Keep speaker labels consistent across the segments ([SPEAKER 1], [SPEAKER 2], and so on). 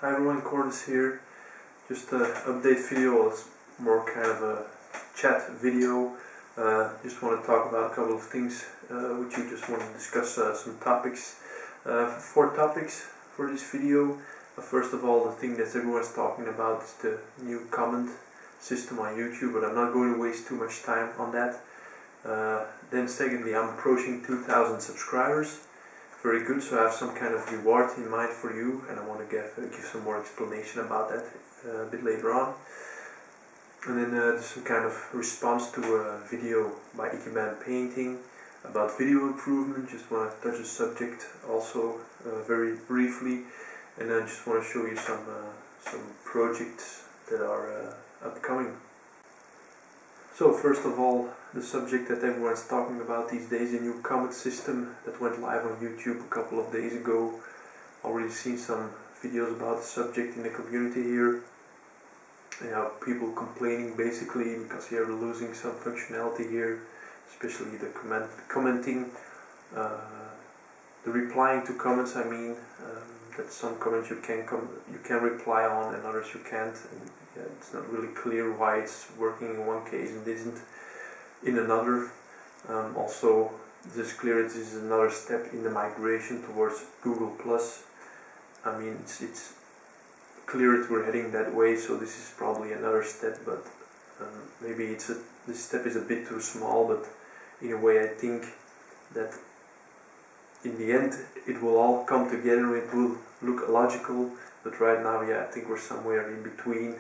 [SPEAKER 1] Hi everyone, Cordis here. Just an update video. It's more kind of a chat video. Just want to talk about a couple of things with you. Just want to discuss some topics. 4 topics for this video. First of all, the thing that everyone's talking about is the new comment system on YouTube, but I'm not going to waste too much time on that. Then secondly, I'm approaching 2,000 subscribers. Very good, so I have some kind of reward in mind for you, and I want to give some more explanation about that a bit later on. And then some kind of response to a video by Ikeman Painting about video improvement. Just want to touch the subject also very briefly, and then just want to show you some projects that are upcoming. So first of all, the subject that everyone's talking about these days, a new comment system that went live on YouTube a couple of days ago. Already seen some videos about the subject in the community here. People complaining basically because they're losing some functionality here, especially the commenting, the replying to comments. I mean, that some comments you can reply on and others you can't. And, it's not really clear why it's working in one case and isn't in another. Also, this is clear this is another step in the migration towards Google+. I mean, it's clear that we're heading that way, so this is probably another step, but maybe this step is a bit too small, but in a way I think that in the end it will all come together, it will look logical, but right now, I think we're somewhere in between.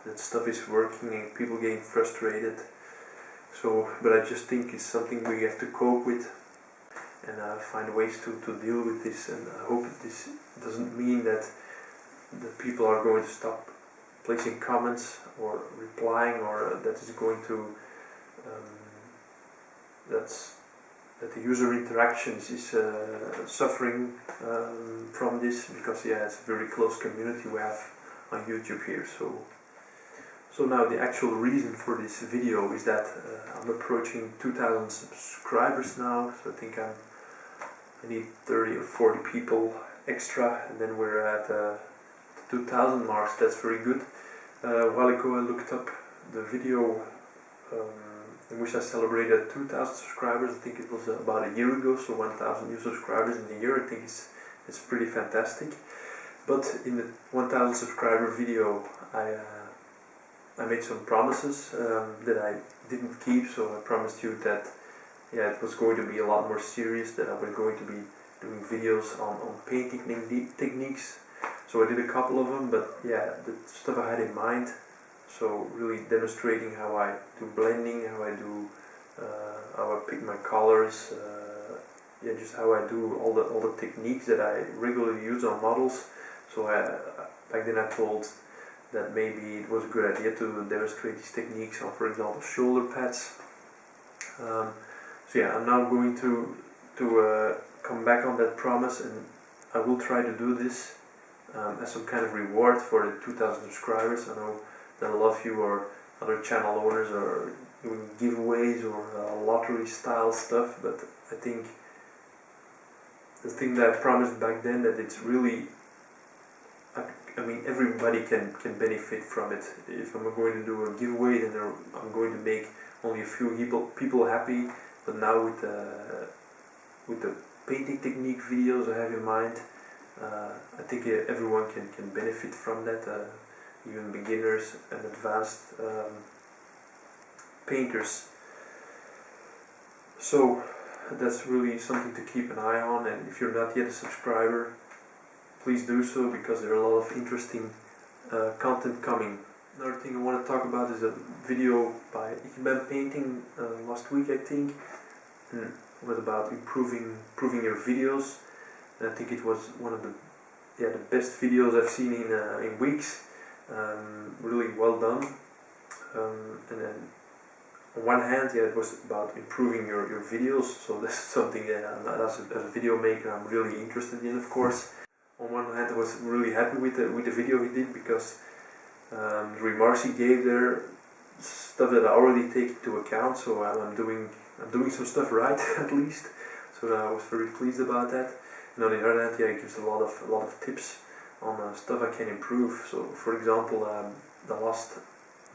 [SPEAKER 1] That stuff is working and people getting frustrated. So, but I just think it's something we have to cope with and find ways to deal with this. And I hope this doesn't mean that people are going to stop placing comments or replying, or that is going to that the user interactions is suffering from this, because it's a very close community we have on YouTube here. So now the actual reason for this video is that I'm approaching 2,000 subscribers now, so I think I need 30 or 40 people extra, and then we're at 2,000 marks. That's very good. A while ago I looked up the video in which I celebrated 2,000 subscribers. I think it was about a year ago, so 1,000 new subscribers in a year. I think it's pretty fantastic. But in the 1,000 subscriber video, I made some promises that I didn't keep. So I promised you that it was going to be a lot more serious, that I was going to be doing videos on painting techniques. So I did a couple of them, but the stuff I had in mind, so really demonstrating how I do blending, how I pick my colors, just how I do all the techniques that I regularly use on models. So back then I told that maybe it was a good idea to demonstrate these techniques on, for example, shoulder pads. I'm now going to come back on that promise, and I will try to do this as some kind of reward for the 2,000 subscribers. I know that a lot of you or other channel owners are doing giveaways or lottery style stuff, but I think the thing that I promised back then, that it's really, I mean, everybody can benefit from it. If I'm going to do a giveaway, then I'm going to make only a few people happy. But now with the painting technique videos I have in mind, I think everyone can benefit from that, even beginners and advanced painters. So that's really something to keep an eye on, and if you're not yet a subscriber, please do so, because there are a lot of interesting content coming. Another thing I want to talk about is a video by Ikeman Painting last week, I think. It was about improving your videos, and I think it was one of the best videos I've seen in weeks. Really well done. And then on one hand, it was about improving your videos, so that's something that as a video maker I'm really interested in, of course. On one hand, I was really happy with the video he did, because the remarks he gave there, stuff that I already take into account, so I'm doing some stuff right at least. So I was very pleased about that. And on the other hand, he gives a lot of tips on stuff I can improve. So for example, the last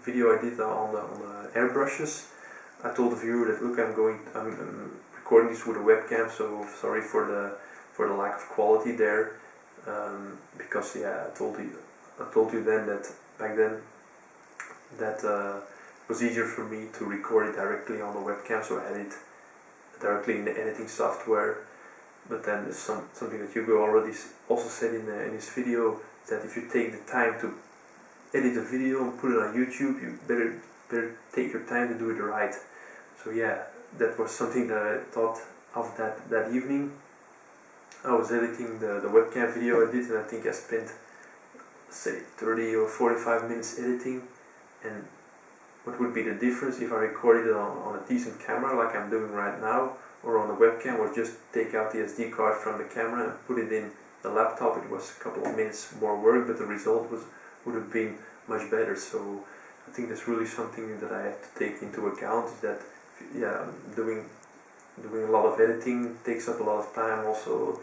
[SPEAKER 1] video I did on the airbrushes, I told the viewer that look, I'm recording this with a webcam, so sorry for the lack of quality there, because yeah, I told you then that back then that it was easier for me to record it directly on the webcam, so I had it directly in the editing software. But then there's something that Hugo already also said in his video, that if you take the time to edit a video and put it on YouTube, you better take your time to do it right. So yeah, that was something that I thought of that evening. I was editing the webcam video I did, and I think I spent, say, 30 or 45 minutes editing. And what would be the difference if I recorded it on a decent camera like I'm doing right now, or on a webcam, or just take out the SD card from the camera and put it in the laptop? It was a couple of minutes more work, but the result would have been much better. So I think that's really something that I have to take into account, is that yeah, doing a lot of editing takes up a lot of time, also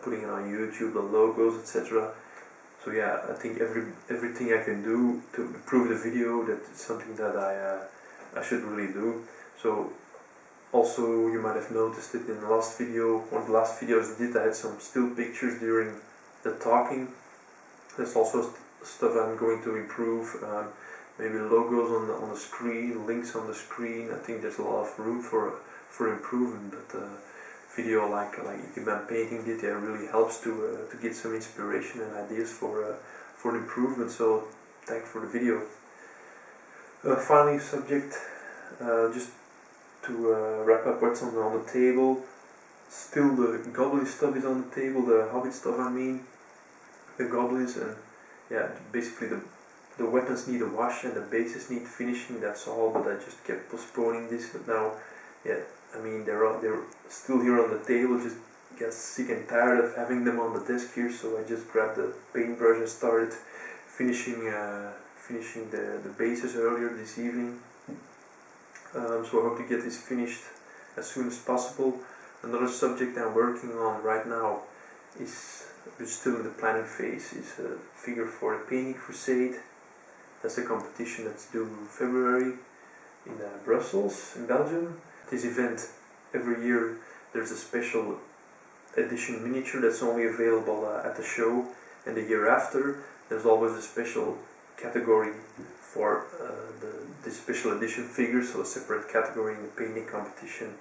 [SPEAKER 1] putting it on YouTube, the logos, etc. So yeah, I think everything I can do to improve the video, that's something that I should really do. So also, you might have noticed it in the last video, one of the last videos I did, I had some still pictures during the talking. There's also stuff I'm going to improve, maybe logos on the screen, links on the screen. I think there's a lot of room for improvement, but video like Ikiban Painting did, yeah, really helps to get some inspiration and ideas for improvement. So thanks for the video. Finally, subject, just to wrap up what's on the table. Still the goblin stuff is on the table, the hobbit stuff I mean, the goblins, and yeah, basically the weapons need a wash and the bases need finishing, that's all. But I just kept postponing this, but now, yeah, I mean they're still here on the table, just get sick and tired of having them on the desk here, so I just grabbed the paintbrush and started finishing the bases earlier this evening. So I hope to get this finished as soon as possible. Another subject I'm working on right now is, we're still in the planning phase, is a figure for the Painting Crusade. That's a competition that's due in February in Brussels, in Belgium. This event, every year there's a special edition miniature that's only available at the show, and the year after there's always a special category for the special edition figures, so a separate category in the painting competition.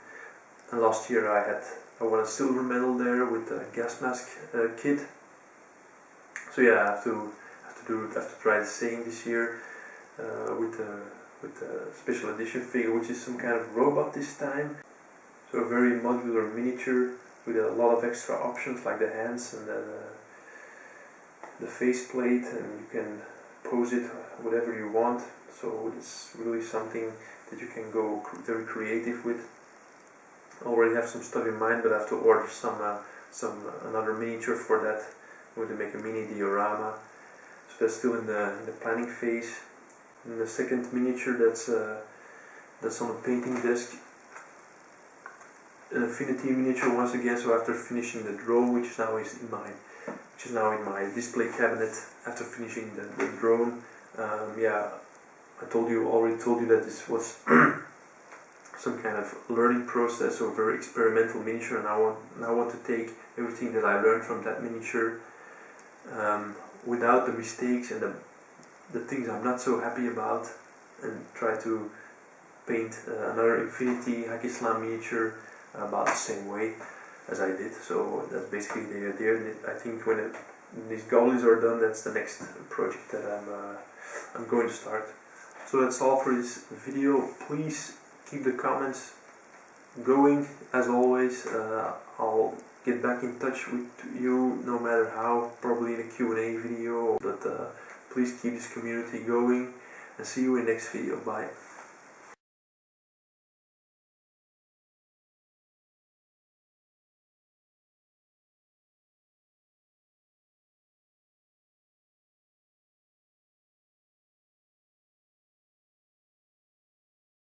[SPEAKER 1] And last year I won a silver medal there with a gas mask kit. So yeah, I have to try the same this year with a special edition figure, which is some kind of robot this time. So a very modular miniature with a lot of extra options like the hands and the faceplate, and you can pose it whatever you want. So it's really something that you can go very creative with. I already have some stuff in mind, but I have to order another miniature for that. I'm going to make a mini diorama. So that's still in the planning phase. And the second miniature that's on the painting desk, an Affinity miniature once again. So after finishing the drone, which is now in my display cabinet, after finishing the drone, yeah, I already told you that this was some kind of learning process, or very experimental miniature, and I want to take everything that I learned from that miniature, without the mistakes and the things I'm not so happy about, and try to paint another Infinity Hack Islam miniature about the same way as I did. So that's basically the idea. I think when these goblies are done, that's the next project that I'm going to start. So that's all for this video. Please keep the comments going as always. I'll get back in touch with you no matter how, probably in a Q&A video, but please keep this community going, and see you in the next video. Bye.